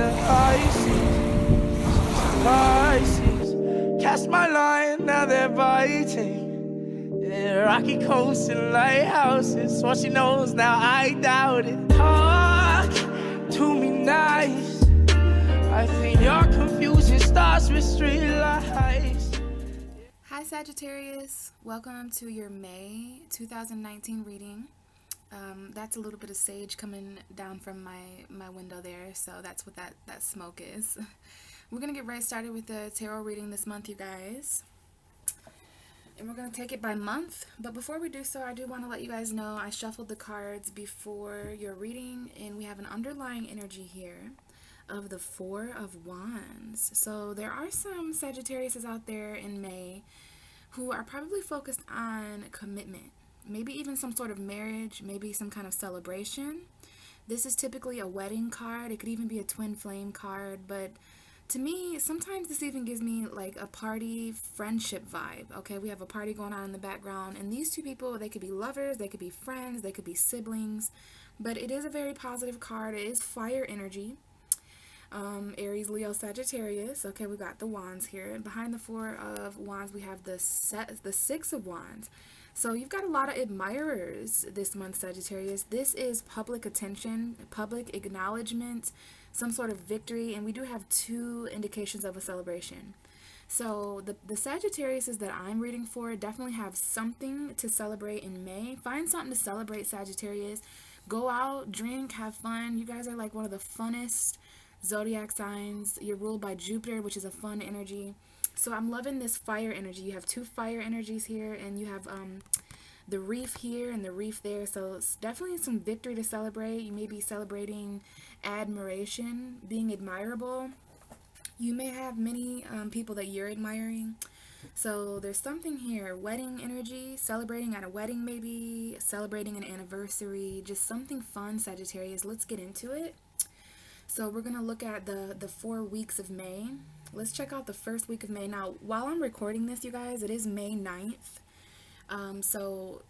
the Pisces. Cast my line, now they're biting. Yeah, rocky coasts and lighthouses. What she knows now, I doubt it. Talk to me nice. I think your confusion starts with street lights. Hi Sagittarius, welcome to your May 2019 reading. That's a little bit of sage coming down from my window there, so that's what that smoke is. We're going to get right started with the tarot reading this month, you guys. And we're going to take it by month, but before we do so, I do want to let you guys know I shuffled the cards before your reading, and we have an underlying energy here of the Four of Wands. So there are some Sagittariuses out there in May who are probably focused on commitment, maybe even some sort of marriage, maybe some kind of celebration. This is typically a wedding card. It could even be a twin flame card, but to me, sometimes this even gives me like a party friendship vibe. Okay, we have a party going on in the background, and these two people, they could be lovers, they could be friends, they could be siblings, but it is a very positive card. It is fire energy. Aries, Leo, Sagittarius. Okay, we got the Wands here, and behind the Four of Wands we have the Six of Wands. So you've got a lot of admirers this month, Sagittarius. This is public attention, public acknowledgement, some sort of victory, and we do have two indications of a celebration. So the Sagittariuses that I'm reading for definitely have something to celebrate in May. Find something to celebrate, Sagittarius. Go out, drink, have fun. You guys are like one of the funnest zodiac signs. You're ruled by Jupiter, which is a fun energy. So I'm loving this fire energy. You have two fire energies here, and you have the reef here and the reef there. So it's definitely some victory to celebrate. You may be celebrating admiration, being admirable. You may have many people that you're admiring. So there's something here, wedding energy, celebrating at a wedding, maybe celebrating an anniversary, just something fun, Sagittarius. Let's get into it. So we're going to look at the 4 weeks of May. Let's check out the first week of May. Now, while I'm recording this, you guys, it is May 9th. So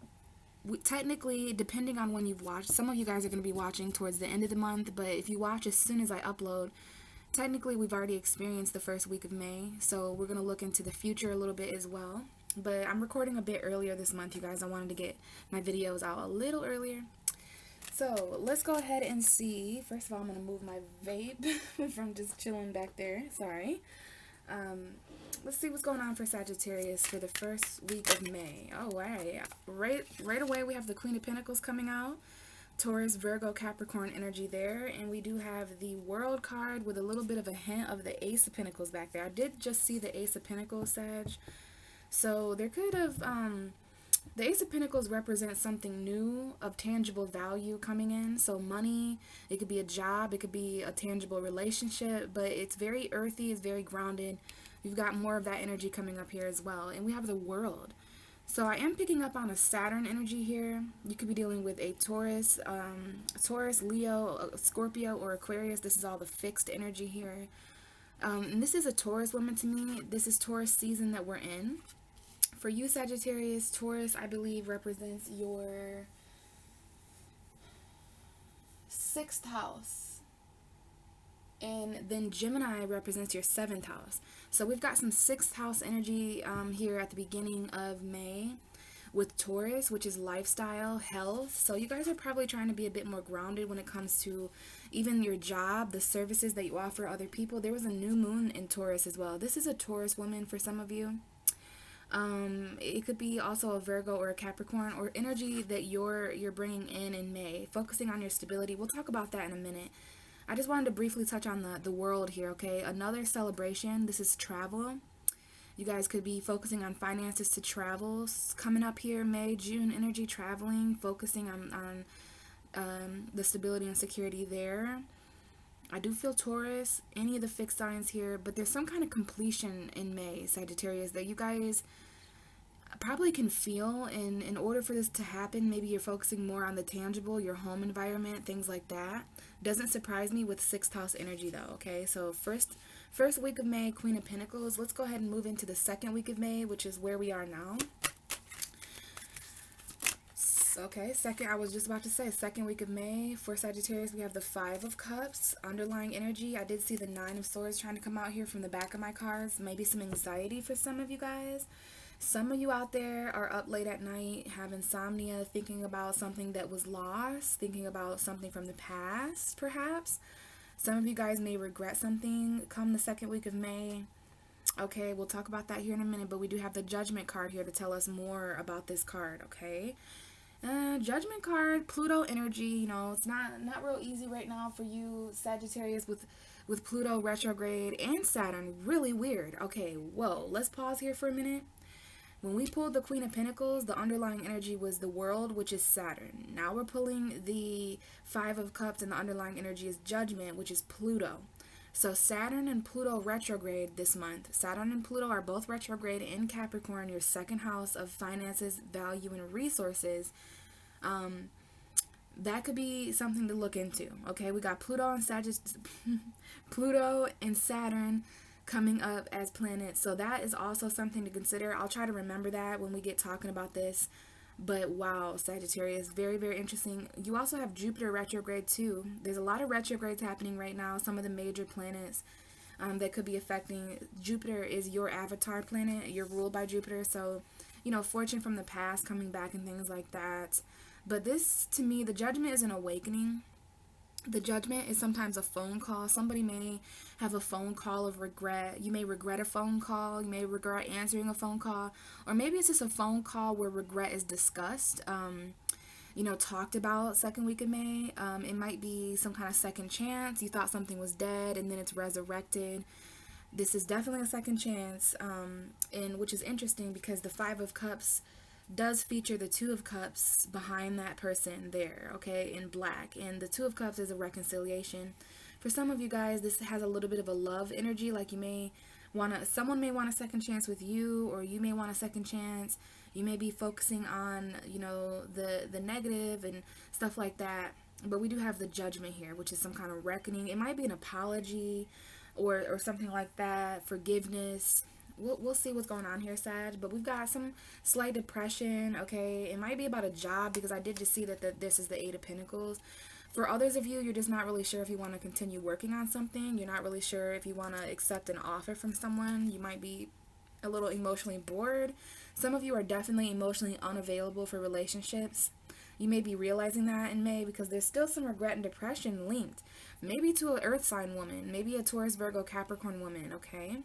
technically, depending on when you've watched, some of you guys are going to be watching towards the end of the month, but if you watch as soon as I upload, technically we've already experienced the first week of May. So we're going to look into the future a little bit as well. But I'm recording a bit earlier this month, you guys. I wanted to get my videos out a little earlier. So let's go ahead and see. First of all, I'm going to move my vape from just chilling back there. Sorry. Let's see what's going on for Sagittarius for the first week of May. Oh, wow. Right away, we have the Queen of Pentacles coming out. Taurus, Virgo, Capricorn energy there. And we do have the World card with a little bit of a hint of the Ace of Pentacles back there. I did just see the Ace of Pentacles, Sag. So there could have... the Ace of Pentacles represents something new of tangible value coming in. So money, it could be a job, it could be a tangible relationship, but it's very earthy, it's very grounded. You've got more of that energy coming up here as well. And we have the World. So I am picking up on a Saturn energy here. You could be dealing with a Taurus, Leo, Scorpio, or Aquarius. This is all the fixed energy here. And this is a Taurus woman to me. This is Taurus season that we're in. For you, Sagittarius, Taurus, I believe, represents your 6th house. And then Gemini represents your 7th house. So we've got some 6th house energy here at the beginning of May with Taurus, which is lifestyle, health. So you guys are probably trying to be a bit more grounded when it comes to even your job, the services that you offer other people. There was a new moon in Taurus as well. This is a Taurus woman for some of you. It could be also a Virgo or a Capricorn, or energy that you're bringing in May, focusing on your stability. We'll talk about that in a minute. I just wanted to briefly touch on the World here, okay? Another celebration. This is travel. You guys could be focusing on finances to travel. Coming up here, May, June energy, traveling, focusing on the stability and security there. I do feel Taurus, any of the fixed signs here, but there's some kind of completion in May, Sagittarius, that you guys probably can feel. And in order for this to happen, maybe you're focusing more on the tangible, your home environment, things like that. Doesn't surprise me with 6th house energy though, okay? So first week of May, Queen of Pentacles. Let's go ahead and move into the 2nd week of May, which is where we are now. Okay, I was just about to say, second week of May for Sagittarius, we have the Five of Cups, underlying energy. I did see the Nine of Swords trying to come out here from the back of my cards. Maybe some anxiety for some of you guys. Some of you out there are up late at night, have insomnia, thinking about something that was lost, thinking about something from the past, perhaps. Some of you guys may regret something come the second week of May. Okay, we'll talk about that here in a minute, but we do have the Judgment card here to tell us more about this card, okay? Judgment card, Pluto energy, you know, it's not real easy right now for you, Sagittarius, with Pluto retrograde and Saturn. Really weird. Okay, whoa, let's pause here for a minute. When we pulled the Queen of Pentacles, the underlying energy was the World, which is Saturn. Now we're pulling the Five of Cups, and the underlying energy is Judgment, which is Pluto. So Saturn and Pluto retrograde this month. Saturn and Pluto are both retrograde in Capricorn, your second house of finances, value, and resources. That could be something to look into. Okay, we got Pluto and Saturn coming up as planets, so that is also something to consider. I'll try to remember that when we get talking about this. But wow, Sagittarius, very, very interesting. You also have Jupiter retrograde too. There's a lot of retrogrades happening right now. Some of the major planets that could be affecting. Jupiter is your avatar planet. You're ruled by Jupiter, so you know, fortune from the past coming back and things like that. But this, to me, the Judgment is an awakening. The Judgment is sometimes a phone call. Somebody may have a phone call of regret. You may regret a phone call. You may regret answering a phone call. Or maybe it's just a phone call where regret is discussed, you know, talked about second week of May. It might be some kind of second chance. You thought something was dead and then it's resurrected. This is definitely a second chance, and which is interesting because the Five of Cups does feature the Two of Cups behind that person there, okay, in black. And the Two of Cups is a reconciliation. For some of you guys, this has a little bit of a love energy, like you may want to, someone may want a second chance with you, or you may want a second chance. You may be focusing on, you know, the negative and stuff like that. But we do have the Judgment here, which is some kind of reckoning. It might be an apology or something like that, forgiveness. We'll see what's going on here, Sag. But we've got some slight depression, okay? It might be about a job, because I did just see that this is the Eight of Pentacles. For others of you, you're just not really sure if you want to continue working on something. You're not really sure if you want to accept an offer from someone. You might be a little emotionally bored. Some of you are definitely emotionally unavailable for relationships. You may be realizing that in May, because there's still some regret and depression linked. Maybe to an Earth sign woman. Maybe a Taurus, Virgo, Capricorn woman, okay?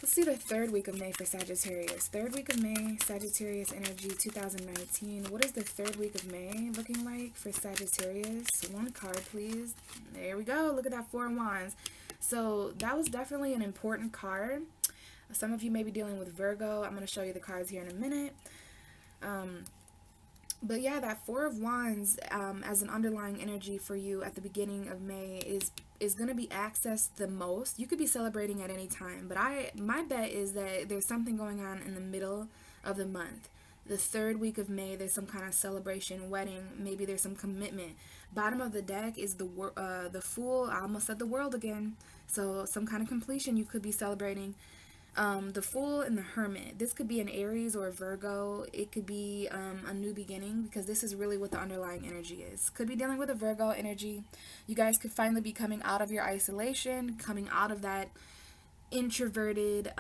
Let's see the third week of May for Sagittarius. Third week of May, Sagittarius energy 2019. What is the third week of May looking like for Sagittarius? One card, please. There we go. Look at that Four of Wands. So that was definitely an important card. Some of you may be dealing with Virgo. I'm going to show you the cards here in a minute. But yeah, that Four of Wands as an underlying energy for you at the beginning of May is going to be accessed the most. You could be celebrating at any time, but my bet is that there's something going on in the middle of the month. The third week of May, there's some kind of celebration, wedding, maybe there's some commitment. Bottom of the deck is the Fool. I almost said the World again. So some kind of completion you could be celebrating. The Fool and the Hermit. This could be an Aries or a Virgo. It could be a new beginning, because this is really what the underlying energy is. Could be dealing with a Virgo energy. You guys could finally be coming out of your isolation, coming out of that introverted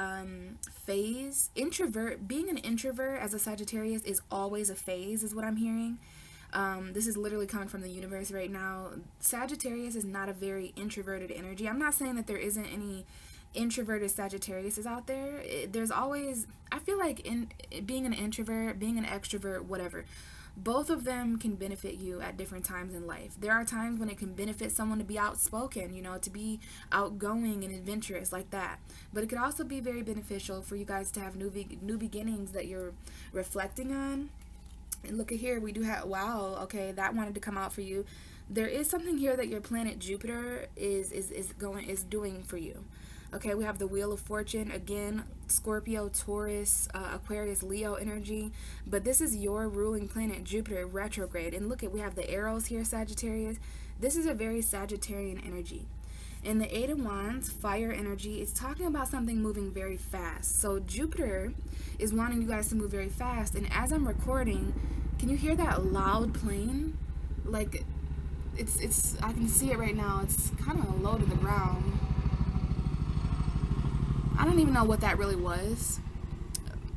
phase. Being an introvert as a Sagittarius is always a phase, is what I'm hearing. This is literally coming from the universe right now. Sagittarius is not a very introverted energy. I'm not saying that there isn't any introverted Sagittarius is out there. There's always, I feel like, in being an introvert, being an extrovert, whatever, both of them can benefit you at different times in life. There are times when it can benefit someone to be outspoken, you know, to be outgoing and adventurous like that. But it could also be very beneficial for you guys to have new beginnings that you're reflecting on. And look at here, we do have, wow, okay, that wanted to come out for you. There is something here that your planet Jupiter is doing for you. Okay, we have the Wheel of Fortune, again, Scorpio, Taurus, Aquarius, Leo energy. But this is your ruling planet, Jupiter, retrograde. And look at, we have the arrows here, Sagittarius. This is a very Sagittarian energy. And the Eight of Wands, fire energy, it's talking about something moving very fast. So Jupiter is wanting you guys to move very fast. And as I'm recording, Can you hear that loud plane? Like, it's I can see it right now. It's kind of low to the ground. I don't even know what that really was.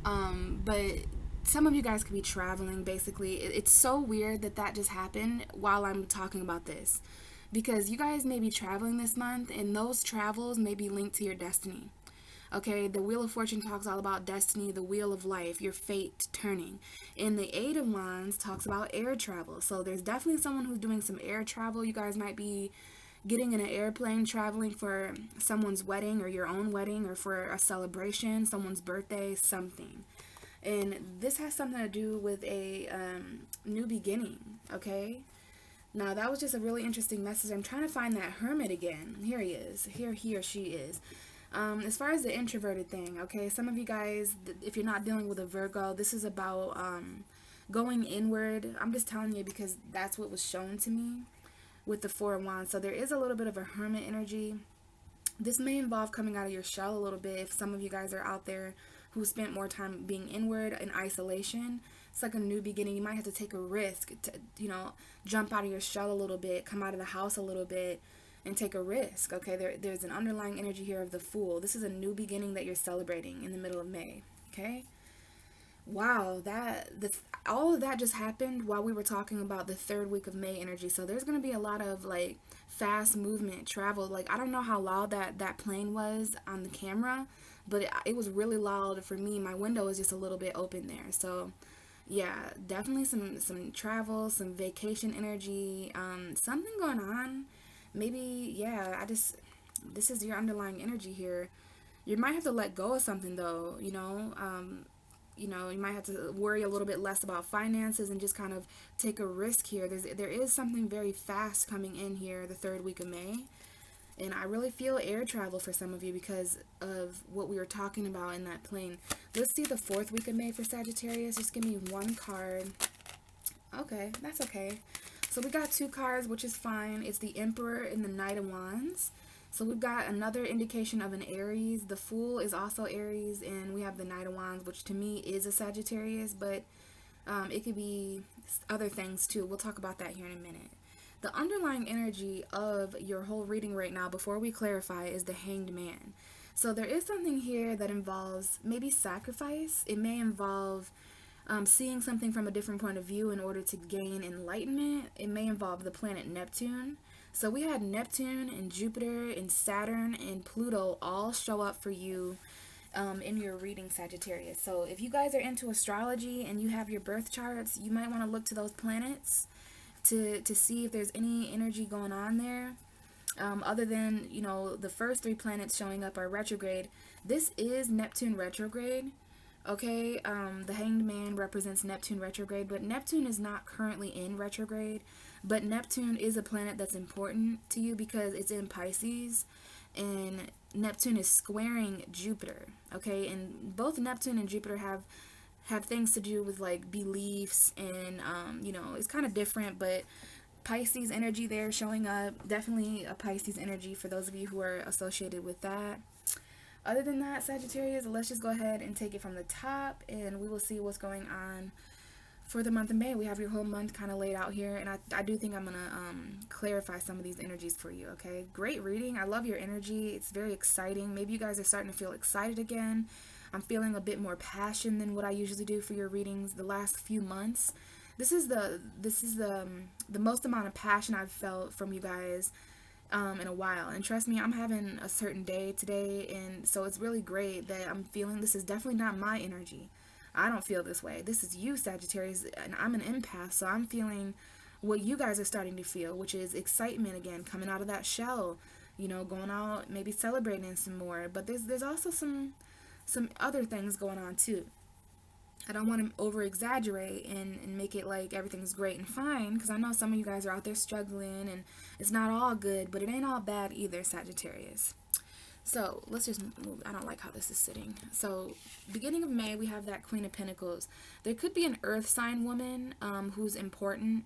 But some of you guys could be traveling, basically. It's so weird that that just happened while I'm talking about this. Because you guys may be traveling this month, and those travels may be linked to your destiny. Okay, the Wheel of Fortune talks all about destiny, the wheel of life, your fate turning. And the Eight of Wands talks about air travel. So there's definitely someone who's doing some air travel. You guys might be getting in an airplane, traveling for someone's wedding or your own wedding or for a celebration, someone's birthday, something. And this has something to do with a new beginning, okay? Now, that was just a really interesting message. I'm trying to find that hermit again. Here he is. Here he or she is. As far as the introverted thing, okay, some of you guys, if you're not dealing with a Virgo, this is about going inward. I'm just telling you because that's what was shown to me with the Four of Wands. So there is a little bit of a hermit energy. This may involve coming out of your shell a little bit if some of you guys are out there who spent more time being inward in isolation. It's like a new beginning. You might have to take a risk to, jump out of your shell a little bit, come out of the house a little bit, and take a risk. Okay, there's an underlying energy here of the Fool. This is a new beginning that you're celebrating in the middle of May. Okay. Wow, all of that just happened while we were talking about the third week of May energy. So there's going to be a lot of like fast movement, travel. Like, I don't know how loud that plane was on the camera, but it was really loud for me. My window was just a little bit open there. So yeah, definitely some travel, some vacation energy, something going on. Maybe, yeah, this is your underlying energy here. You might have to let go of something though, you might have to worry a little bit less about finances and just kind of take a risk here. There is something very fast coming in here the third week of May. And I really feel air travel for some of you because of what we were talking about in that plane. Let's see the fourth week of May for Sagittarius. Just give me one card. Okay, that's okay. So we got two cards, which is fine. It's the Emperor and the Knight of Wands. So we've got another indication of an Aries. The Fool is also Aries, and we have the Knight of Wands, which to me is a Sagittarius, but it could be other things too. We'll talk about that here in a minute. The underlying energy of your whole reading right now, before we clarify, is the Hanged Man. So there is something here that involves maybe sacrifice. It may involve seeing something from a different point of view in order to gain enlightenment. It may involve the planet Neptune. So we had Neptune and Jupiter and Saturn and Pluto all show up for you in your reading, Sagittarius. So if you guys are into astrology and you have your birth charts, you might want to look to those planets to see if there's any energy going on there. Other than, the first three planets showing up are retrograde. This is Neptune retrograde. Okay, the Hanged Man represents Neptune retrograde, but Neptune is not currently in retrograde. But Neptune is a planet that's important to you because it's in Pisces, and Neptune is squaring Jupiter. Okay, and both Neptune and Jupiter have things to do with like beliefs, and it's kind of different, but Pisces energy there showing up. Definitely a Pisces energy for those of you who are associated with that. Other than that, Sagittarius, let's just go ahead and take it from the top, and we will see what's going on for the month of May. We have your whole month kind of laid out here, and I do think I'm going to clarify some of these energies for you, okay? Great reading. I love your energy. It's very exciting. Maybe you guys are starting to feel excited again. I'm feeling a bit more passion than what I usually do for your readings the last few months. This is the most amount of passion I've felt from you guys in a while, and trust me, I'm having a certain day today, and so it's really great that I'm feeling this is definitely not my energy. I don't feel this way. This is you, Sagittarius, and I'm an empath, so I'm feeling what you guys are starting to feel, which is excitement again, coming out of that shell, going out, maybe celebrating some more. But there's also some other things going on too. I don't want to over exaggerate and make it like everything's great and fine, because I know some of you guys are out there struggling and it's not all good, but it ain't all bad either, Sagittarius. So let's just move. I don't like how this is sitting. So beginning of May, we have that Queen of Pentacles. There could be an earth sign woman who's important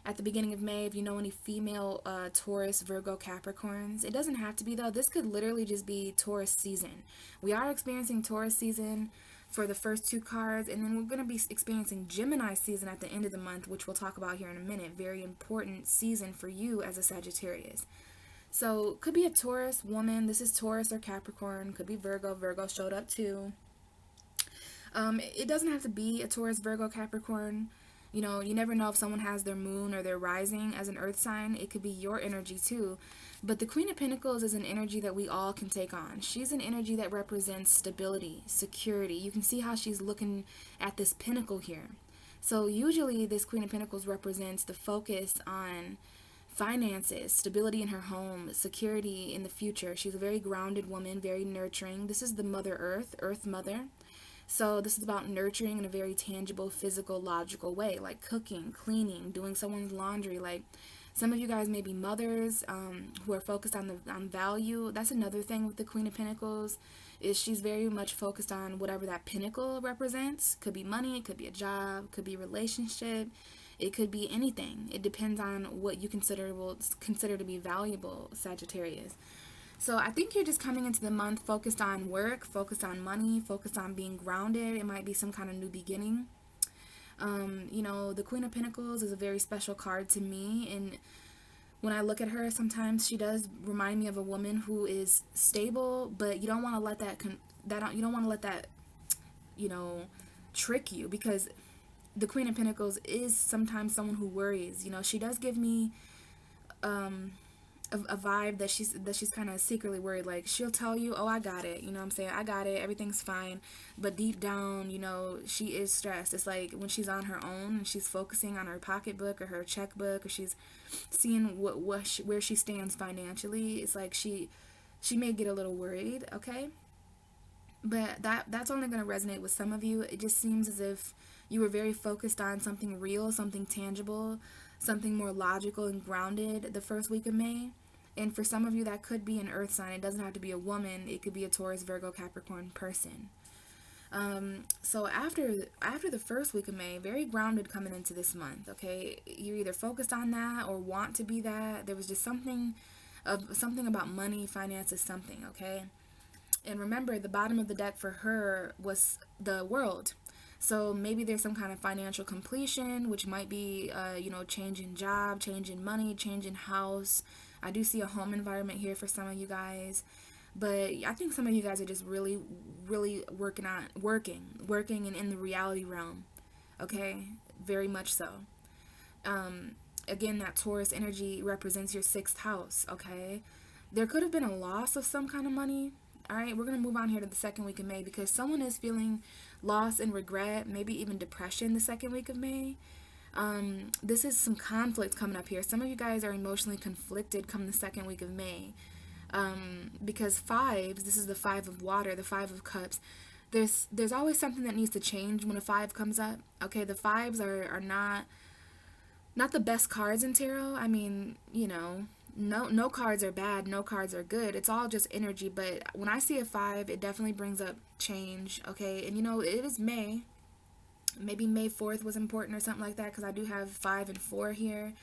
at the beginning of May. If you know any female Taurus, Virgo, Capricorns. It doesn't have to be though. This could literally just be Taurus season. We are experiencing Taurus season. for the first two cards, and then we're going to be experiencing Gemini season at the end of the month, which we'll talk about here in a minute. Very important season for you as a Sagittarius. So could be a Taurus woman. This is Taurus or Capricorn. Could be Virgo. Virgo showed up too. It doesn't have to be a Taurus, Virgo, Capricorn. You know, you never know if someone has their moon or their rising as an earth sign. It could be your energy too. But the Queen of Pentacles is an energy that we all can take on. She's an energy that represents stability, security. You can see how she's looking at this pentacle here. So usually this Queen of Pentacles represents the focus on finances, stability in her home, security in the future. She's a very grounded woman, very nurturing. This is the Mother Earth, Earth Mother. So this is about nurturing in a very tangible, physical, logical way, like cooking, cleaning, doing someone's laundry. Like some of you guys may be mothers who are focused on value. That's another thing with the Queen of Pentacles, is she's very much focused on whatever that pinnacle represents. Could be money, it could be a job, could be relationship, it could be anything. It depends on what you consider to be valuable, Sagittarius. So I think you're just coming into the month focused on work, focused on money, focused on being grounded. It might be some kind of new beginning. You know, the Queen of Pentacles is a very special card to me, and when I look at her, sometimes she does remind me of a woman who is stable, but you don't want to let that you know, trick you, because the Queen of Pentacles is sometimes someone who worries. You know, she does give me a vibe that she's kind of secretly worried. Like, she'll tell you, oh, I got it, you know what I'm saying, I got it, everything's fine, but deep down, you know, she is stressed. It's like when she's on her own and she's focusing on her pocketbook or her checkbook, or she's seeing where she stands financially, it's like she may get a little worried, okay? But that's only going to resonate with some of you. It just seems as if you were very focused on something real, something tangible, something more logical and grounded the first week of May. And for some of you, that could be an earth sign. It doesn't have to be a woman. It could be a Taurus, Virgo, Capricorn person. So after the first week of May, very grounded coming into this month, okay? You're either focused on that or want to be that. There was just something about money, finances, something, okay? And remember, the bottom of the deck for her was the World. So maybe there's some kind of financial completion, which might be, you know, change in job, change in money, change in house. I do see a home environment here for some of you guys. But I think some of you guys are just really, really working and in the reality realm. Okay? Very much so. Again, that Taurus energy represents your 6th house. Okay? There could have been a loss of some kind of money. All right, we're going to move on here to the second week of May, because someone is feeling loss and regret, maybe even depression the second week of May. This is some conflict coming up here. Some of you guys are emotionally conflicted come the second week of May. Because fives, this is the 5 of water, the 5 of cups. There's always something that needs to change when a 5 comes up. Okay, the 5s are not the best cards in tarot. I mean, you know, no cards are bad, no cards are good. It's all just energy. But when I see a 5, it definitely brings up change, okay? And you know, it is May. Maybe May 4th was important or something like that, because I do have 5 and 4 here.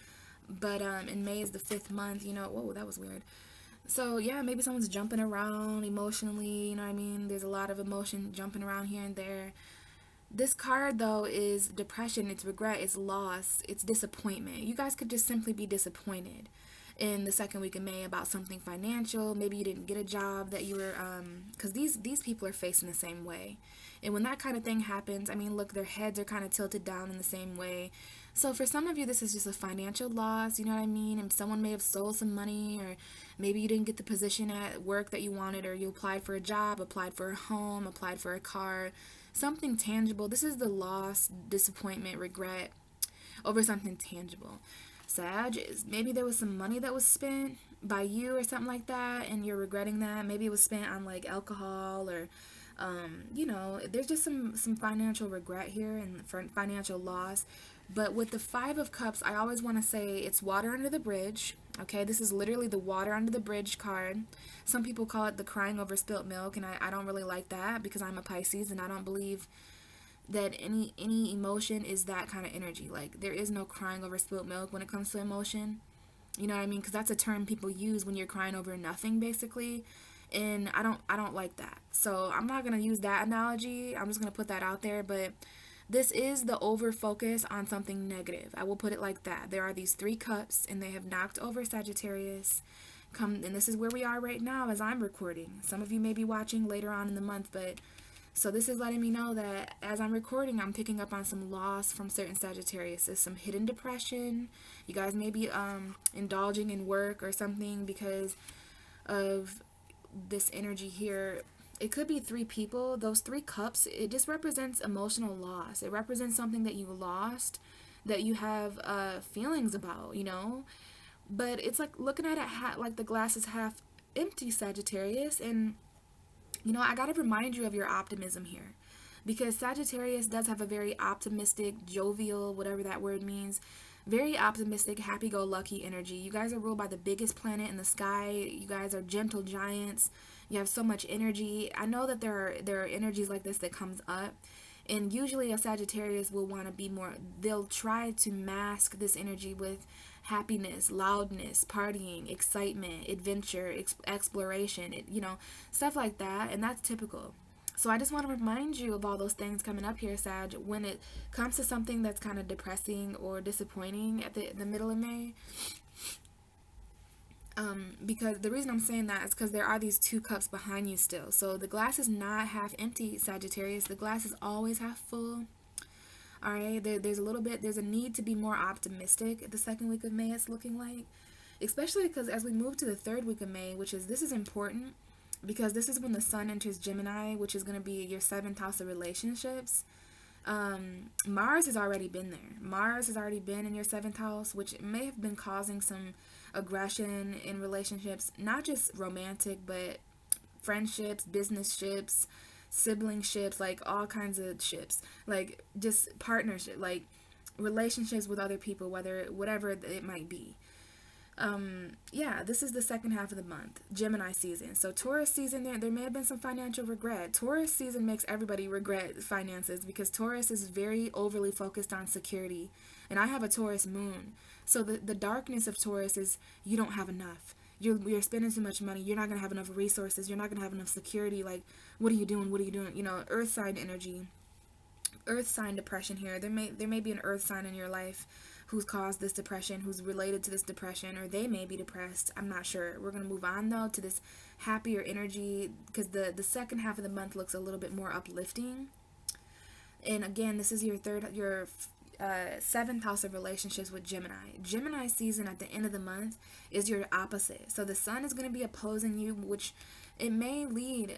But and May is the 5th month, you know. Whoa, that was weird. So yeah, maybe someone's jumping around emotionally, you know what I mean? There's a lot of emotion jumping around here and there. This card, though, is depression, it's regret, it's loss, it's disappointment. You guys could just simply be disappointed in the second week of May about something financial. Maybe you didn't get a job that you were, because these people are facing the same way. And when that kind of thing happens, I mean, look, their heads are kind of tilted down in the same way. So for some of you, this is just a financial loss, you know what I mean? And someone may have stole some money, or maybe you didn't get the position at work that you wanted, or you applied for a job, applied for a home, applied for a car, something tangible. This is the loss, disappointment, regret over something tangible. Sag, maybe there was some money that was spent by you or something like that, and you're regretting that. Maybe it was spent on like alcohol, or you know, there's just some financial regret here and financial loss. But with the 5 of Cups, I always want to say it's water under the bridge. Okay, this is literally the water under the bridge card. Some people call it the crying over spilt milk, and I don't really like that, because I'm a Pisces and I don't believe that any emotion is that kind of energy. Like, there is no crying over spilt milk when it comes to emotion. You know what I mean? Because that's a term people use when you're crying over nothing, basically. And I don't like that. So I'm not going to use that analogy. I'm just going to put that out there, but this is the over focus on something negative. I will put it like that. There are these 3 cups and they have knocked over Sagittarius. And this is where we are right now as I'm recording. Some of you may be watching later on in the month, but so this is letting me know that as I'm recording, I'm picking up on some loss from certain Sagittarius. There's some hidden depression. You guys may be indulging in work or something because of this energy here. It could be 3 people. Those 3 cups, it just represents emotional loss. It represents something that you lost, that you have feelings about, you know. But it's like looking at it like the glass is half empty, Sagittarius. And, you know, I got to remind you of your optimism here. Because Sagittarius does have a very optimistic, jovial, whatever that word means, very optimistic, happy-go-lucky energy. You guys are ruled by the biggest planet in the sky. You guys are gentle giants. You have so much energy. I know that there are energies like this that comes up. And usually a Sagittarius will want to be more, they'll try to mask this energy with happiness, loudness, partying, excitement, adventure, exploration, you know, stuff like that. And that's typical. So I just want to remind you of all those things coming up here, Sag, when it comes to something that's kind of depressing or disappointing at the middle of May. Because the reason I'm saying that is because there are these 2 cups behind you still. So the glass is not half empty, Sagittarius. The glass is always half full. All right, there's a need to be more optimistic the second week of May, it's looking like. Especially because as we move to the 3rd week of May, this is important because this is when the sun enters Gemini, which is going to be your 7th house of relationships. Mars has already been there. Mars has already been in your 7th house, which may have been causing some aggression in relationships, not just romantic, but friendships, business ships, sibling ships, like all kinds of ships, like just partnership, like relationships with other people, whatever it might be. Yeah, this is the second half of the month, Gemini season. So Taurus season, there may have been some financial regret. Taurus season makes everybody regret finances because Taurus is very overly focused on security. And I have a Taurus moon. So the darkness of Taurus is you don't have enough. You're spending too much money. You're not going to have enough resources. You're not going to have enough security. Like, what are you doing? What are you doing? You know, earth sign energy, earth sign depression here. There may be an earth sign in your life who's caused this depression, who's related to this depression, or they may be depressed. I'm not sure. We're going to move on, though, to this happier energy because the second half of the month looks a little bit more uplifting. And again, this is your 7th house of relationships with Gemini. Gemini season at the end of the month is your opposite. So the sun is going to be opposing you, which it may lead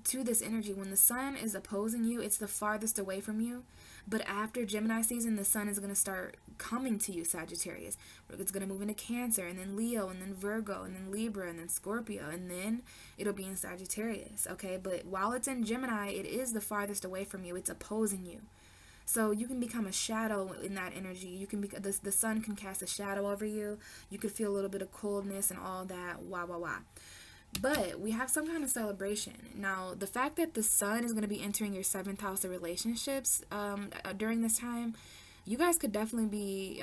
to this energy. When the sun is opposing you, it's the farthest away from you. But after Gemini season, the sun is going to start coming to you, Sagittarius. It's going to move into Cancer, and then Leo, and then Virgo, and then Libra, and then Scorpio, and then it'll be in Sagittarius, okay? But while it's in Gemini, it is the farthest away from you. It's opposing you. So you can become a shadow in that energy. You can the sun can cast a shadow over you. You could feel a little bit of coldness and all that. But we have some kind of celebration. Now, the fact that the sun is going to be entering your 7th house of relationships during this time, you guys could definitely be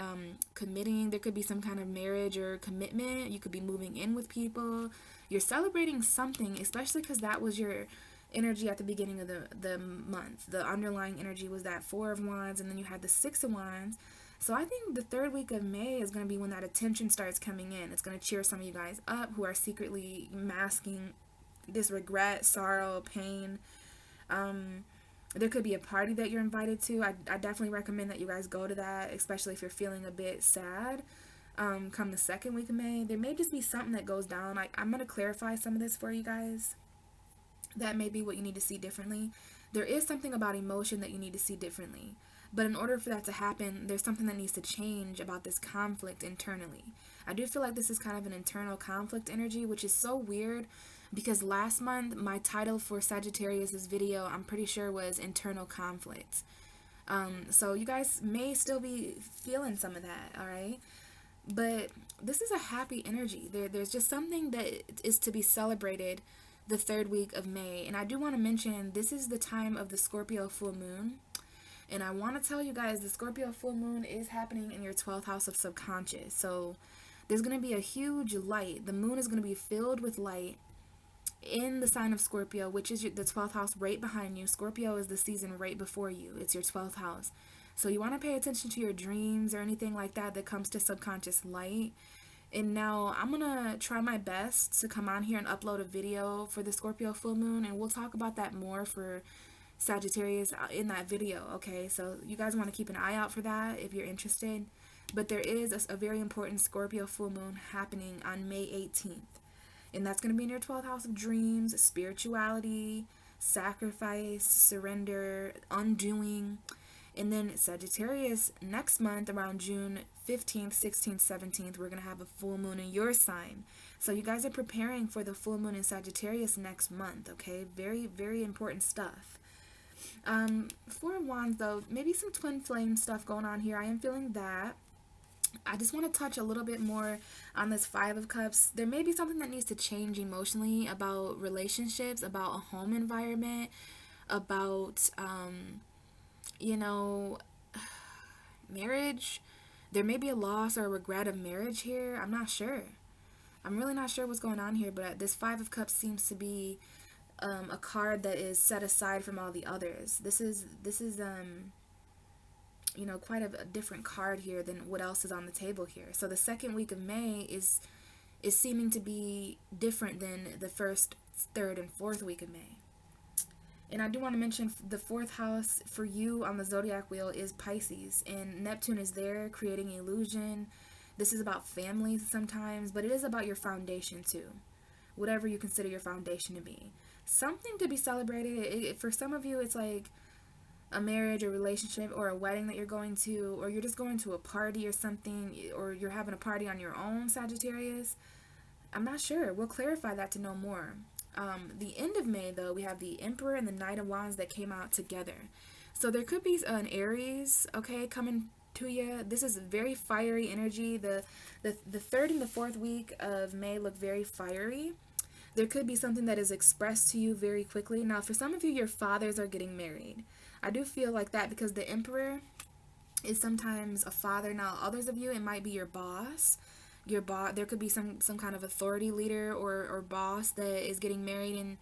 committing. There could be some kind of marriage or commitment. You could be moving in with people. You're celebrating something, especially because that was your energy at the beginning of the month. The underlying energy was that 4 of Wands, and then you had the 6 of Wands. So I think the 3rd week of May is going to be when that attention starts coming in. It's going to cheer some of you guys up who are secretly masking this regret, sorrow, pain. There could be a party that you're invited to. I definitely recommend that you guys go to that, especially if you're feeling a bit sad. Come the 2nd week of May, there may just be something that goes down. I'm going to clarify some of this for you guys. That may be what you need to see differently. There is something about emotion that you need to see differently. But in order for that to happen, there's something that needs to change about this conflict internally. I do feel like this is kind of an internal conflict energy, which is so weird because last month, my title for Sagittarius' video, I'm pretty sure, was internal conflict. So you guys may still be feeling some of that, all right? But this is a happy energy. There's just something that is to be celebrated the 3rd week of May. And I do want to mention, this is the time of the Scorpio full moon. And I want to tell you guys, the Scorpio full moon is happening in your 12th house of subconscious. So there's going to be a huge light. The moon is going to be filled with light. in the sign of Scorpio, which is the 12th house right behind you. Scorpio is the season right before you. It's your 12th house. So you want to pay attention to your dreams or anything like that that comes to subconscious light. And now I'm going to try my best to come on here and upload a video for the Scorpio full moon. And we'll talk about that more for Sagittarius in that video, okay? So you guys want to keep an eye out for that if you're interested. But there is a very important Scorpio full moon happening on May 18th. And that's going to be in your 12th house of dreams, spirituality, sacrifice, surrender, undoing. And then Sagittarius, next month around June 15th, 16th, 17th, we're going to have a full moon in your sign. So you guys are preparing for the full moon in Sagittarius next month, okay? Very, very important stuff. Four of Wands, though, maybe some twin flame stuff going on here. I am feeling that. I just want to touch a little bit more on this Five of Cups. There may be something that needs to change emotionally about relationships, about a home environment, about, marriage. There may be a loss or a regret of marriage here. I'm not sure. I'm really not sure what's going on here, but this Five of Cups seems to be a card that is set aside from all the others. This is quite a different card here than what else is on the table here. So the second week of May is seeming to be different than the first, third, and fourth week of May. And I do want to mention the fourth house for you on the zodiac wheel is Pisces, and Neptune is there creating illusion. This is about families sometimes, but it is about your foundation too. Whatever you consider your foundation to be. Something to be celebrated. For some of you, it's like a marriage or relationship or a wedding that you're going to, or you're just going to a party or something, or you're having a party on your own, Sagittarius. I'm not sure. We'll clarify that to know more. The end of May, though, we have the Emperor and the Knight of Wands that came out together. So there could be an Aries, okay, coming to you. This is very fiery energy. The third and the fourth week of May look very fiery. There could be something that is expressed to you very quickly. Now, for some of you, your fathers are getting married. I do feel like that because the Emperor is sometimes a father. Now, others of you, it might be your boss. There could be some kind of authority leader or boss that is getting married, and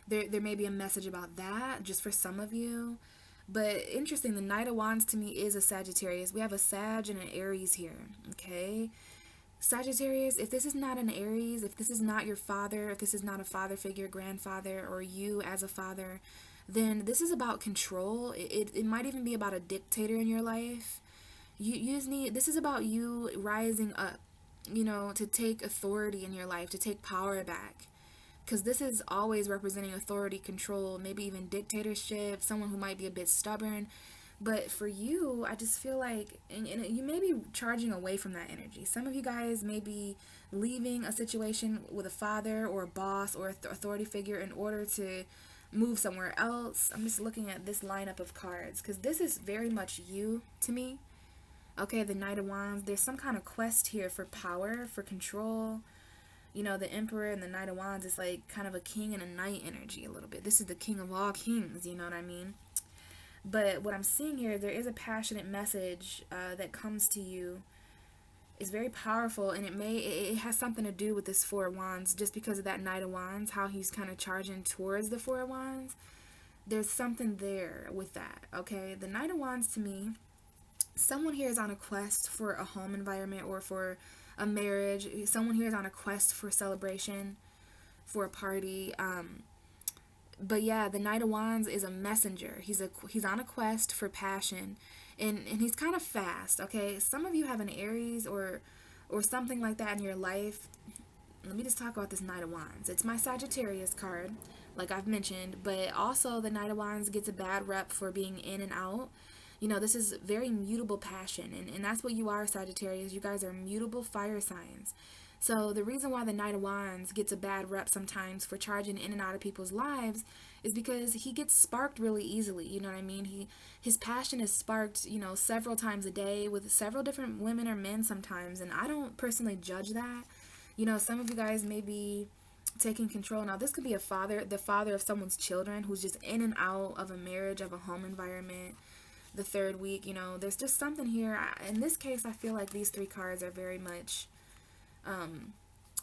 there may be a message about that just for some of you. But interesting, the Knight of Wands to me is a Sagittarius. We have a Sag and an Aries here, okay? Sagittarius, if this is not an Aries, if this is not your father, if this is not a father figure, grandfather, or you as a father, then this is about control. It might even be about a dictator in your life. This is about you rising up, to take authority in your life, to take power back. Because this is always representing authority, control, maybe even dictatorship, someone who might be a bit stubborn. But for you, I just feel like, and you may be charging away from that energy. Some of you guys may be leaving a situation with a father or a boss or authority figure in order to move somewhere else. I'm just looking at this lineup of cards because this is very much you to me. Okay, the Knight of Wands, there's some kind of quest here for power, for control. The Emperor and the Knight of Wands is like kind of a king and a knight energy a little bit. This is the king of all kings, you know what I mean? But what I'm seeing here, there is a passionate message that comes to you. It's very powerful, and it has something to do with this Four of Wands, just because of that Knight of Wands, how he's kind of charging towards the Four of Wands. There's something there with that, okay? The Knight of Wands, to me, someone here is on a quest for a home environment or for a marriage. Someone here is on a quest for celebration, for a party. But yeah, the Knight of Wands is a messenger. He's on a quest for passion, and he's kind of fast, okay? Some of you have an Aries or something like that in your life. Let me just talk about this Knight of Wands. It's my Sagittarius card, like I've mentioned, but also the Knight of Wands gets a bad rep for being in and out. This is very mutable passion, and that's what you are, Sagittarius. You guys are mutable fire signs. So the reason why the Knight of Wands gets a bad rep sometimes for charging in and out of people's lives is because he gets sparked really easily, you know what I mean? His passion is sparked, several times a day with several different women or men sometimes, and I don't personally judge that. Some of you guys may be taking control. Now, this could be the father of someone's children who's just in and out of a marriage, of a home environment. The third week, there's just something here. In this case, I feel like these three cards are very much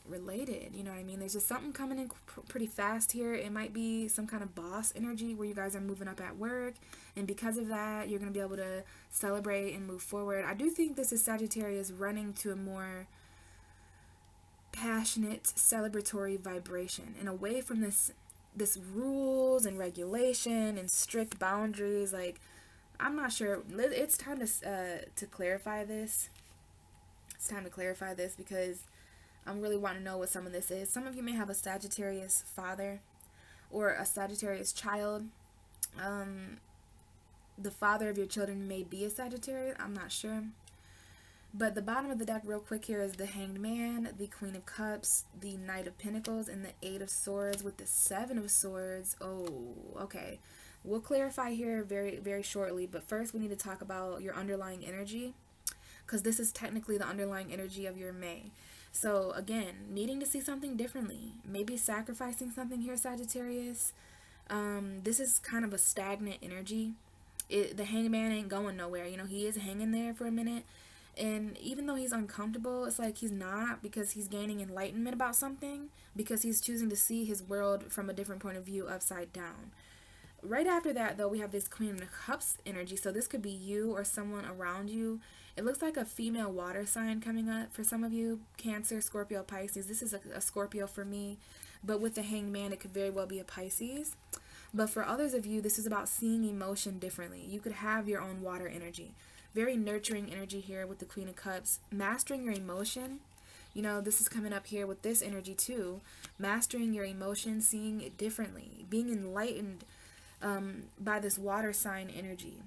related. You know what I mean? There's just something coming in pretty fast here. It might be some kind of boss energy where you guys are moving up at work, and because of that, you're going to be able to celebrate and move forward. I do think this is Sagittarius running to a more passionate, celebratory vibration and away from this rules and regulation and strict boundaries. Like, I'm not sure. It's time to clarify this. It's time to clarify this because I'm really wanting to know what some of this is. Some of you may have a Sagittarius father or a Sagittarius child. The father of your children may be a Sagittarius. I'm not sure. But the bottom of the deck real quick here is the Hanged Man, the Queen of Cups, the Knight of Pentacles, and the Eight of Swords with the Seven of Swords. Oh, okay. We'll clarify here very, very shortly. But first we need to talk about your underlying energy, because this is technically the underlying energy of your May. So again, needing to see something differently. Maybe sacrificing something here, Sagittarius. This is kind of a stagnant energy. The Hanged Man ain't going nowhere. You know, he is hanging there for a minute. And even though he's uncomfortable, it's like he's not, because he's gaining enlightenment about something, because he's choosing to see his world from a different point of view, upside down. Right after that, though, we have this Queen of Cups energy. So this could be you or someone around you. It looks like a female water sign coming up for some of you. Cancer, Scorpio, Pisces. This is a Scorpio for me. But with the Hanged Man, it could very well be a Pisces. But for others of you, this is about seeing emotion differently. You could have your own water energy. Very nurturing energy here with the Queen of Cups. Mastering your emotion. You know, this is coming up here with this energy too. Mastering your emotion, seeing it differently. Being enlightened by this water sign energy.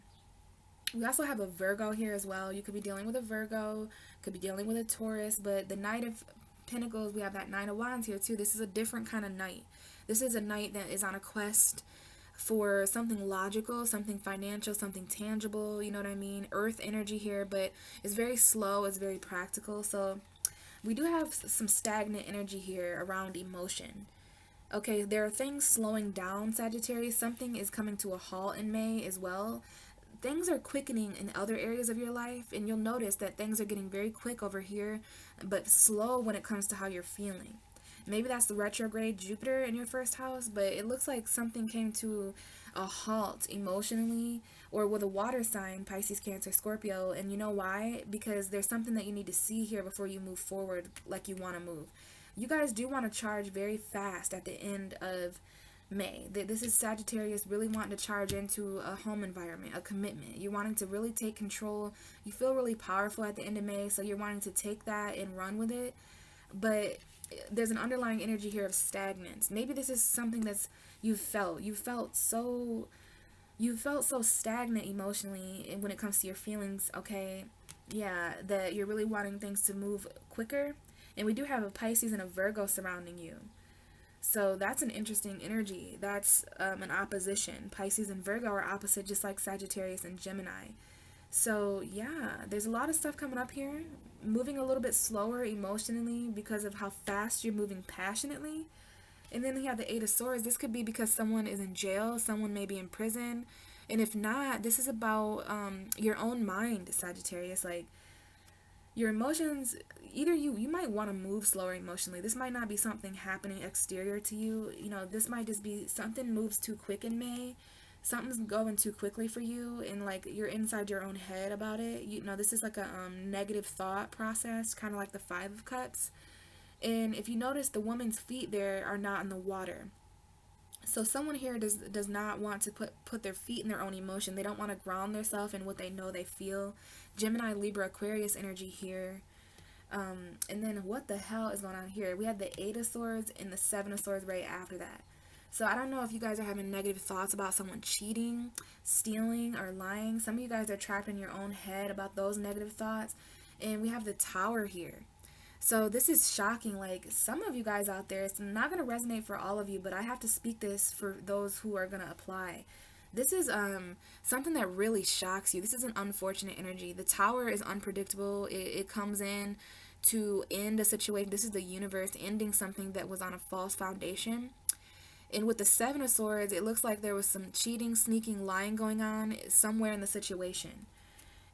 We also have a Virgo here as well. You could be dealing with a Virgo, could be dealing with a Taurus, but the Knight of Pentacles, we have that Nine of Wands here too. This is a different kind of knight. This is a knight that is on a quest for something logical, something financial, something tangible, you know what I mean? Earth energy here, but it's very slow, it's very practical. So we do have some stagnant energy here around emotion. Okay, there are things slowing down, Sagittarius. Something is coming to a halt in May as well. Things are quickening in other areas of your life, and you'll notice that things are getting very quick over here, but slow when it comes to how you're feeling. Maybe that's the retrograde Jupiter in your first house, but it looks like something came to a halt emotionally, or with a water sign, Pisces, Cancer, Scorpio. And you know why? Because there's something that you need to see here before you move forward like you want to move. You guys do want to charge very fast at the end of May. This is Sagittarius really wanting to charge into a home environment, a commitment. You're wanting to really take control. You feel really powerful at the end of May, so you're wanting to take that and run with it. But there's an underlying energy here of stagnance. Maybe this is something that's you felt so stagnant emotionally, and when it comes to your feelings, okay, yeah, that you're really wanting things to move quicker. And we do have a Pisces and a Virgo surrounding you, so that's an interesting energy. That's an opposition. Pisces and Virgo are opposite, just like Sagittarius and Gemini. So yeah, there's a lot of stuff coming up here. Moving a little bit slower emotionally because of how fast you're moving passionately. And then we have the Eight of Swords. This could be because someone is in jail, someone may be in prison. And if not, this is about your own mind, Sagittarius. Like, your emotions, either you might want to move slower emotionally. This might not be something happening exterior to you. You know, this might just be something moves too quick in May. Something's going too quickly for you, and like you're inside your own head about it. You know, this is like a negative thought process, kind of like the Five of Cups. And if you notice, the woman's feet there are not in the water. So someone here does not want to put their feet in their own emotion. They don't want to ground themselves in what they know they feel. Gemini, Libra, Aquarius energy here. And then what the hell is going on here? We have the Eight of Swords and the Seven of Swords right after that. So I don't know if you guys are having negative thoughts about someone cheating, stealing, or lying. Some of you guys are trapped in your own head about those negative thoughts. And we have the Tower here. So this is shocking. Like, some of you guys out there, it's not going to resonate for all of you, but I have to speak this for those who are going to apply. This is something that really shocks you. This is an unfortunate energy. The Tower is unpredictable. It comes in to end a situation. This is the universe ending something that was on a false foundation. And with the Seven of Swords, it looks like there was some cheating, sneaking, lying going on somewhere in the situation.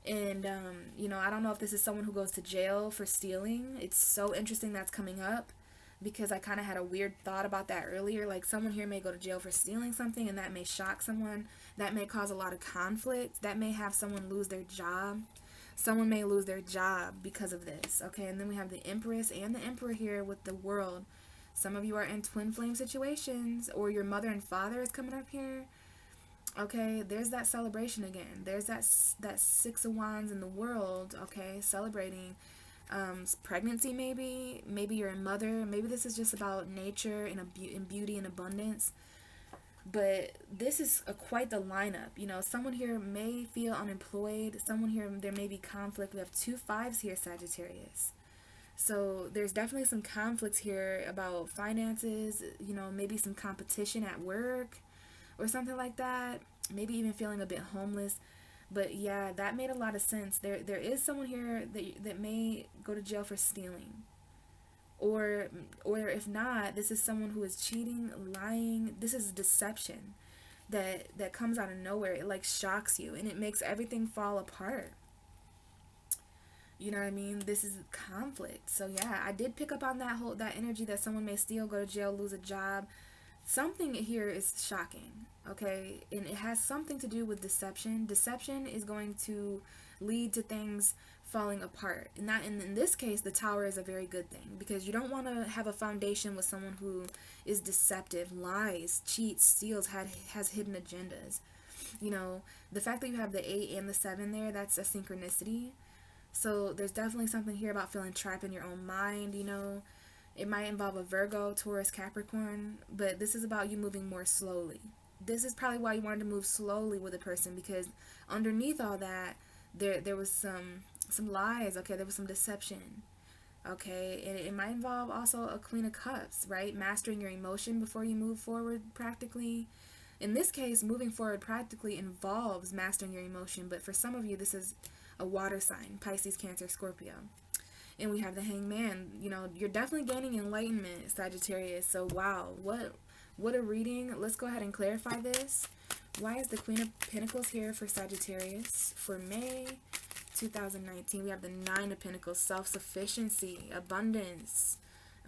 And, you know, I don't know if this is someone who goes to jail for stealing. It's so interesting that's coming up. because I kind of had a weird thought about that earlier. Like, someone here may go to jail for stealing something, and that may shock someone. That may cause a lot of conflict. That may have someone lose their job. Someone may lose their job because of this, okay? And then we have the Empress and the Emperor here with the World. Some of you are in twin flame situations, or your mother and father is coming up here. Okay, there's that celebration again. There's that Six of Wands in the World, okay, celebrating pregnancy maybe. Maybe you're a mother. Maybe this is just about nature and beauty and abundance. But this is quite the lineup. You know, someone here may feel unemployed. Someone here, there may be conflict. We have 2 5s here, Sagittarius. So there's definitely some conflicts here about finances, you know, maybe some competition at work or something like that. Maybe even feeling a bit homeless. But yeah, that made a lot of sense. There is someone here that may go to jail for stealing. Or if not, this is someone who is cheating, lying. This is deception that comes out of nowhere. It like shocks you, and it makes everything fall apart. You know what I mean? This is conflict. So yeah, I did pick up on that energy that someone may steal, go to jail, lose a job. Something here is shocking, okay? And it has something to do with deception. Deception is going to lead to things falling apart. And that, in this case, the Tower is a very good thing, because you don't want to have a foundation with someone who is deceptive, lies, cheats, steals, has hidden agendas. You know, the fact that you have the 8 and the 7 there, that's a synchronicity. So there's definitely something here about feeling trapped in your own mind, you know. It might involve a Virgo, Taurus, Capricorn, but this is about you moving more slowly. This is probably why you wanted to move slowly with a person, because underneath all that, there was some lies, okay? There was some deception, okay? And it might involve also a Queen of Cups, right? Mastering your emotion before you move forward practically. In this case, moving forward practically involves mastering your emotion, but for some of you, this is a water sign, Pisces, Cancer, Scorpio. And we have the Hangman. You know, you're definitely gaining enlightenment, Sagittarius. So wow, what a reading. Let's go ahead and clarify this. Why is the Queen of Pentacles here for Sagittarius for May 2019? We have the 9 of Pentacles, self-sufficiency, abundance.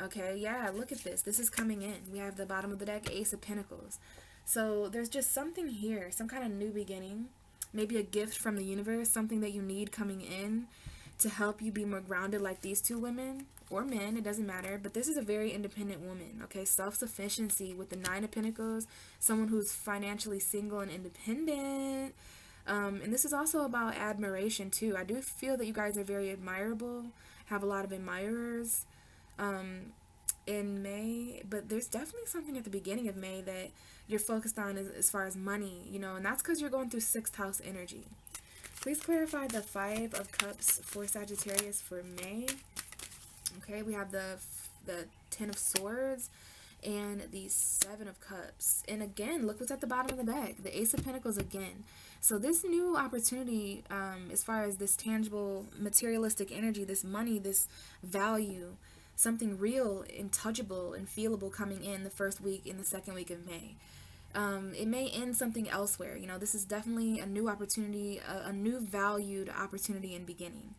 Okay, yeah, look at this. This is coming in. We have the bottom of the deck, Ace of Pentacles. So there's just something here, some kind of new beginning. Maybe a gift from the universe, something that you need coming in to help you be more grounded, like these 2 women or men, it doesn't matter. But this is a very independent woman, okay? Self-sufficiency with the 9 of Pentacles, someone who's financially single and independent. And this is also about admiration too. I do feel that you guys are very admirable, have a lot of admirers in May, but there's definitely something at the beginning of May that you're focused on as far as money, you know, and that's because you're going through 6th house energy. Please clarify the 5 of Cups for Sagittarius for May. Okay, we have the 10 of Swords and the 7 of Cups. And again, look what's at the bottom of the deck, the Ace of Pentacles again. So this new opportunity, as far as this tangible, materialistic energy, this money, this value, something real and touchable and feelable coming in the first week, in the second week of May. It may end something elsewhere. You know, this is definitely a new opportunity, a new valued opportunity and beginning.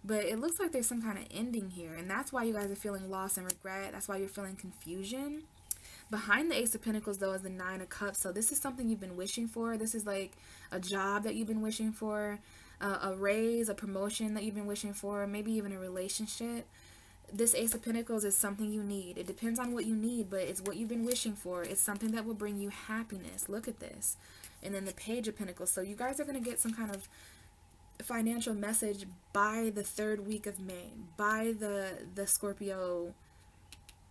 But it looks like there's some kind of ending here, and that's why you guys are feeling loss and regret. That's why you're feeling confusion. Behind the Ace of Pentacles, though, is the 9 of Cups. So this is something you've been wishing for. This is like a job that you've been wishing for, a raise, a promotion that you've been wishing for, maybe even a relationship. This Ace of Pentacles is something you need. It depends on what you need, but it's what you've been wishing for. It's something that will bring you happiness. Look at this. And then the Page of Pentacles. So you guys are going to get some kind of financial message by the 3rd week of May, by the Scorpio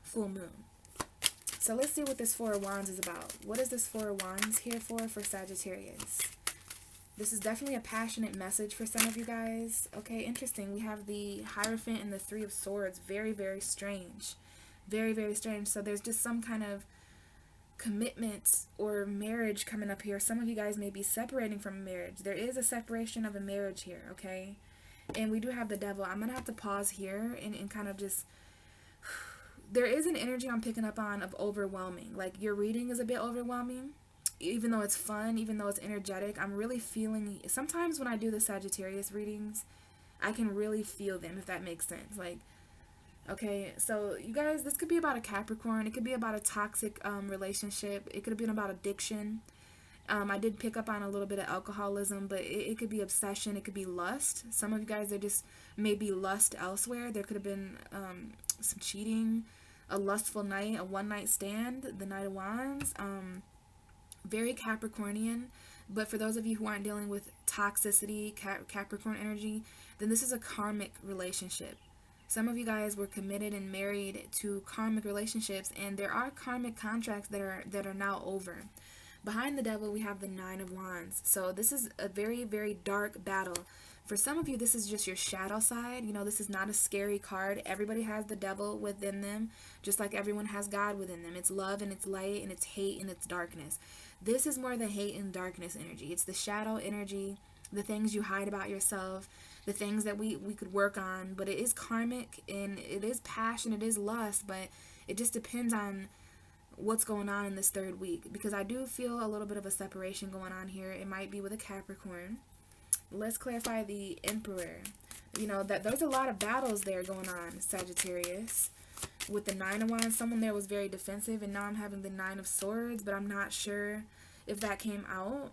full moon. So let's see what this 4 of Wands is about. What is this 4 of Wands here for Sagittarius? This is definitely a passionate message for some of you guys. Okay, interesting. We have the Hierophant and the 3 of Swords. Very, very strange. Very, very strange. So there's just some kind of commitment or marriage coming up here. Some of you guys may be separating from a marriage. There is a separation of a marriage here, okay? And we do have the Devil. I'm going to have to pause here and kind of just... There is an energy I'm picking up on of overwhelming. Like, your reading is a bit overwhelming. Even though it's fun, even though it's energetic, I'm really feeling... Sometimes when I do the Sagittarius readings, I can really feel them, if that makes sense. Like, Okay, so you guys, this could be about a Capricorn. It could be about a toxic relationship. It could have been about addiction. I did pick up on a little bit of alcoholism, but it could be obsession. It could be lust. Some of you guys are just maybe lust elsewhere. There could have been some cheating, a lustful night, a one-night stand, the Knight of Wands. Very Capricornian. But for those of you who aren't dealing with toxicity, Capricorn energy, then this is a karmic relationship. Some of you guys were committed and married to karmic relationships, and there are karmic contracts that are now over. Behind the devil, we have the Nine of Wands. So this is a very, very dark battle. For some of you, this is just your shadow side. You know, this is not a scary card. Everybody has the devil within them, just like everyone has God within them. It's love and it's light and it's hate and it's darkness. This is more the hate and darkness energy. It's the shadow energy, the things you hide about yourself, the things that we could work on. But it is karmic and it is passion, it is lust, but it just depends on what's going on in this third week, because I do feel a little bit of a separation going on here. It might be with a Capricorn. Let's clarify the Emperor. You know, that there's a lot of battles there going on, Sagittarius. With the Nine of Wands, someone there was very defensive, and now I'm having the Nine of Swords, but I'm not sure if that came out.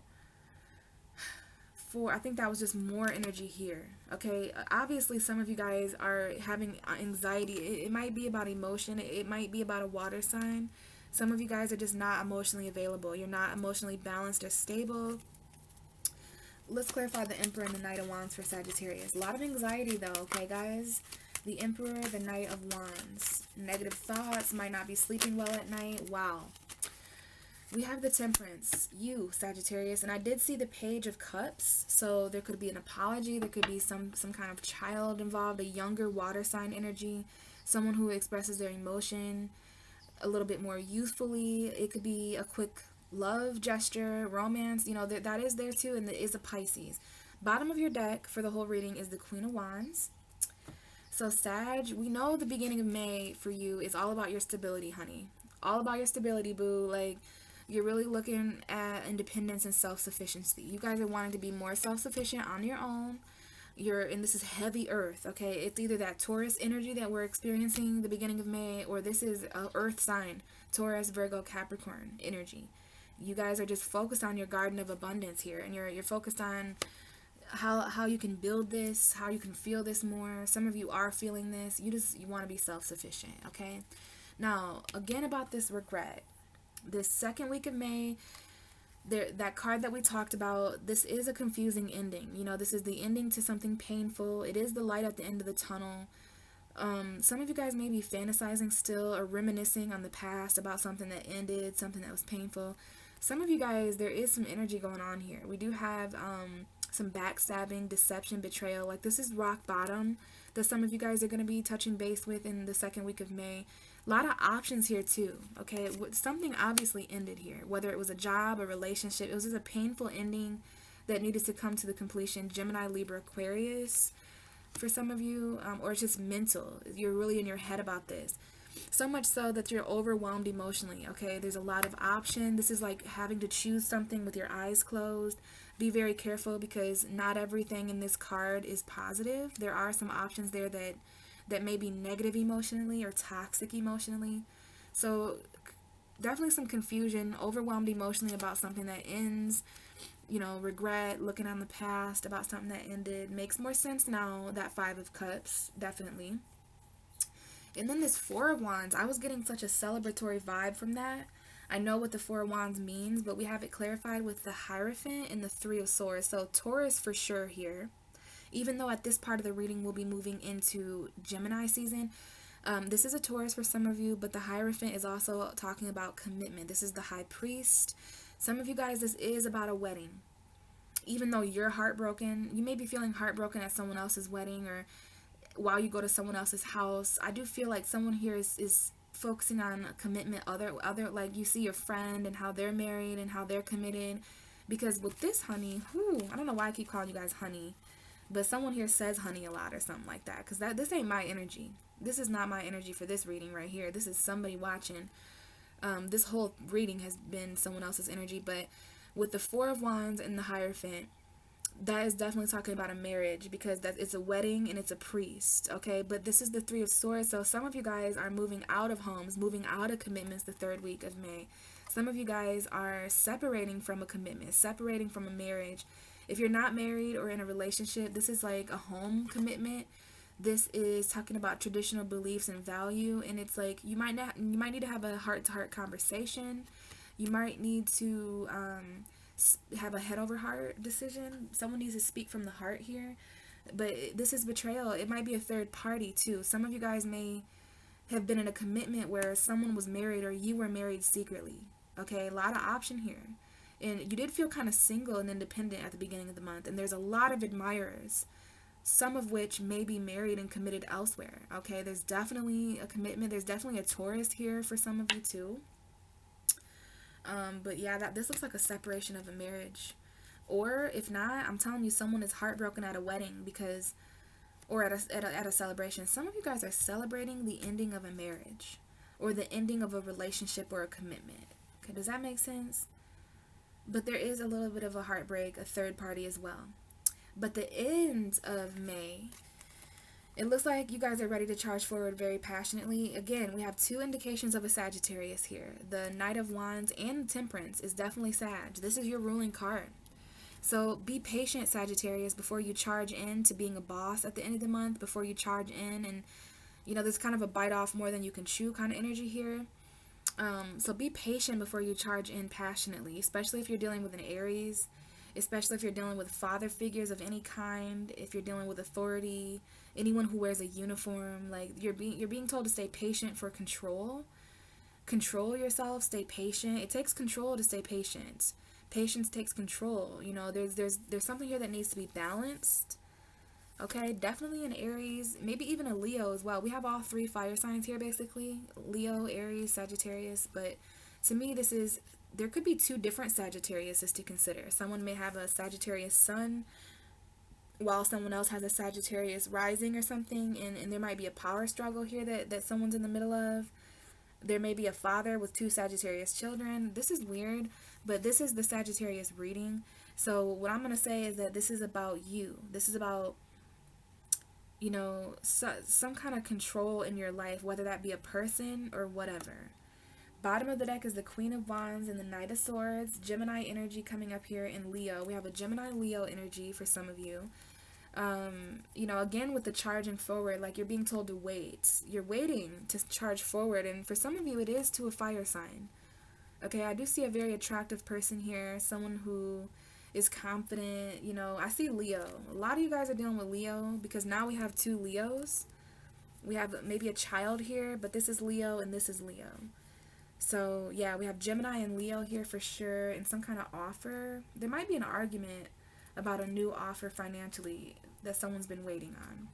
I think that was just more energy here. Okay, obviously some of you guys are having anxiety. It might be about emotion. It might be about a water sign. Some of you guys are just not emotionally available. You're not emotionally balanced or stable. Let's clarify the Emperor and the Knight of Wands for Sagittarius. A lot of anxiety though, okay guys? The Emperor, the Knight of Wands. Negative thoughts, might not be sleeping well at night. Wow. We have the Temperance, you, Sagittarius, and I did see the Page of Cups, so there could be an apology, there could be some kind of child involved, a younger water sign energy, someone who expresses their emotion a little bit more youthfully. It could be a quick love gesture, romance, you know, that is there too, and there is a Pisces. Bottom of your deck for the whole reading is the Queen of Wands. So Sag, we know the beginning of May for you is all about your stability, honey. All about your stability, boo. Like, you're really looking at independence and self-sufficiency. You guys are wanting to be more self-sufficient on your own. And this is heavy earth, okay? It's either that Taurus energy that we're experiencing the beginning of May, or this is a earth sign, Taurus, Virgo, Capricorn energy. You guys are just focused on your garden of abundance here, and you're focused on how you can build this, how you can feel this more. Some of you are feeling this. You want to be self-sufficient, okay? Now, again about this regret. This second week of May, that card that we talked about, this is a confusing ending. You know, this is the ending to something painful. It is the light at the end of the tunnel. Some of you guys may be fantasizing still or reminiscing on the past about something that ended, something that was painful. Some of you guys, there is some energy going on here. We do have some backstabbing, deception, betrayal. Like, this is rock bottom that some of you guys are going to be touching base with in the second week of May. A lot of options here too, okay? Something obviously ended here, whether it was a job, a relationship. It was just a painful ending that needed to come to the completion. Gemini, Libra, Aquarius for some of you, or it's just mental. You're really in your head about this. So much so that you're overwhelmed emotionally, okay? There's a lot of option. This is like having to choose something with your eyes closed. Be very careful, because not everything in this card is positive. There are some options there that may be negative emotionally or toxic emotionally. So definitely some confusion, overwhelmed emotionally about something that ends, you know, regret, looking on the past about something that ended. Makes more sense now, that Five of Cups, definitely. And then this Four of Wands, I was getting such a celebratory vibe from that. I know what the Four of Wands means, but we have it clarified with the Hierophant and the Three of Swords. So Taurus for sure here. Even though at this part of the reading we'll be moving into Gemini season, this is a Taurus for some of you, but the Hierophant is also talking about commitment. This is the High Priest. Some of you guys, this is about a wedding. Even though you're heartbroken, you may be feeling heartbroken at someone else's wedding, or while you go to someone else's house. I do feel like someone here is focusing on a commitment. Other like, you see your friend and how they're married and how they're committed. Because with this honey, I don't know why I keep calling you guys honey, but someone here says honey a lot or something like that, because this ain't my energy. This is not my energy for this reading right here. This is somebody watching. This whole reading has been someone else's energy. But with the Four of Wands and the Hierophant, that is definitely talking about a marriage, because that it's a wedding and it's a priest, okay? But this is the Three of Swords, so some of you guys are moving out of homes, moving out of commitments the 3rd week of May. Some of you guys are separating from a commitment, separating from a marriage. If you're not married or in a relationship, this is like a home commitment. This is talking about traditional beliefs and value, and it's like you might need to have a heart-to-heart conversation. You might need to have a head over heart decision. Someone needs to speak from the heart here. But this is betrayal. It might be a third party too. Some of you guys may have been in a commitment where someone was married or you were married secretly. Okay, a lot of option here. And you did feel kind of single and independent at the beginning of the month. And there's a lot of admirers, some of which may be married and committed elsewhere. Okay, there's definitely a commitment. There's definitely a Taurus here for some of you too. But yeah, this looks like a separation of a marriage. Or if not, I'm telling you, someone is heartbroken at a wedding because, or at a celebration. Some of you guys are celebrating the ending of a marriage or the ending of a relationship or a commitment. Okay, does that make sense? But there is a little bit of a heartbreak, a third party as well. But the end of May, it looks like you guys are ready to charge forward very passionately. Again, we have 2 indications of a Sagittarius here. The Knight of Wands and Temperance is definitely Sag. This is your ruling card. So be patient, Sagittarius, before you charge in to being a boss at the end of the month, before you charge in. And, you know, there's kind of a bite off more than you can chew kind of energy here. So be patient before you charge in passionately, especially if you're dealing with an Aries, especially if you're dealing with father figures of any kind, if you're dealing with authority, anyone who wears a uniform. Like, you're being told to stay patient for control. Control yourself, stay patient. It takes control to stay patient. Patience takes control. You know, there's something here that needs to be balanced. Okay, definitely an Aries, maybe even a Leo as well. We have all 3 fire signs here, basically. Leo, Aries, Sagittarius. But to me, there could be 2 different Sagittariuses to consider. Someone may have a Sagittarius sun, while someone else has a Sagittarius rising or something. And there might be a power struggle here that someone's in the middle of. There may be a father with 2 Sagittarius children. This is weird, but this is the Sagittarius reading. So what I'm going to say is that this is about you. This is about, you know, some kind of control in your life, whether that be a person or whatever. Bottom of the deck is the Queen of Wands and the Knight of Swords. Gemini energy coming up here in Leo. We have a Gemini-Leo energy for some of you. You know, again, with the charging forward, like you're being told to wait. You're waiting to charge forward. And for some of you, it is to a fire sign. Okay, I do see a very attractive person here. Someone who is confident. You know, I see Leo. A lot of you guys are dealing with Leo because now we have 2 Leos. We have maybe a child here, but this is Leo and this is Leo. So yeah, we have Gemini and Leo here for sure, and some kind of offer. There might be an argument about a new offer financially that someone's been waiting on.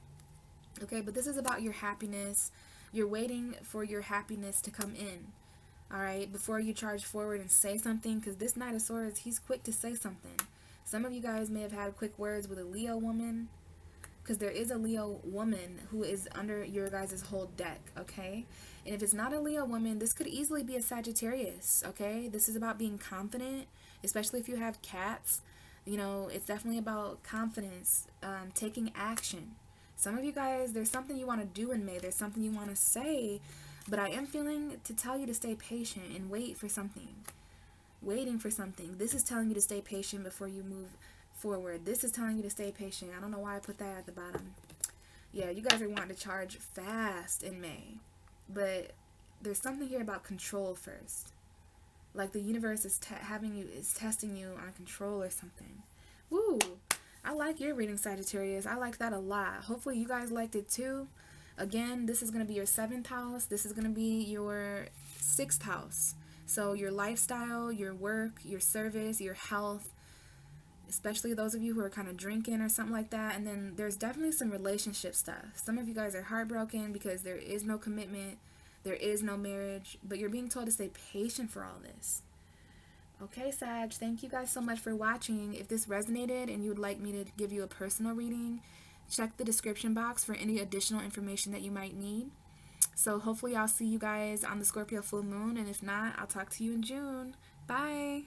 Okay, but this is about your happiness. You're waiting for your happiness to come in. All right, before you charge forward and say something, because this Knight of Swords, he's quick to say something. Some of you guys may have had quick words with a Leo woman, because there is a Leo woman who is under your guys' whole deck, okay? And if it's not a Leo woman, this could easily be a Sagittarius, okay? This is about being confident, especially if you have cats. You know, it's definitely about confidence, taking action. Some of you guys, there's something you want to do in May. There's something you want to say, but I am feeling to tell you to stay patient and wait for something. Waiting for something. This is telling you to stay patient before you move forward. This is telling you to stay patient. I don't know why I put that at the bottom. Yeah, you guys are wanting to charge fast in May, but there's something here about control first. Like the universe is testing you on control or something. Woo! I like your reading, Sagittarius. I like that a lot. Hopefully you guys liked it too. Again, this is going to be your 7th house. This is going to be your 6th house. So your lifestyle, your work, your service, your health, especially those of you who are kind of drinking or something like that. And then there's definitely some relationship stuff. Some of you guys are heartbroken because there is no commitment. There is no marriage, but you're being told to stay patient for all this. Okay, Sag, thank you guys so much for watching. If this resonated and you would like me to give you a personal reading, check the description box for any additional information that you might need. So hopefully I'll see you guys on the Scorpio full moon, and if not, I'll talk to you in June. Bye!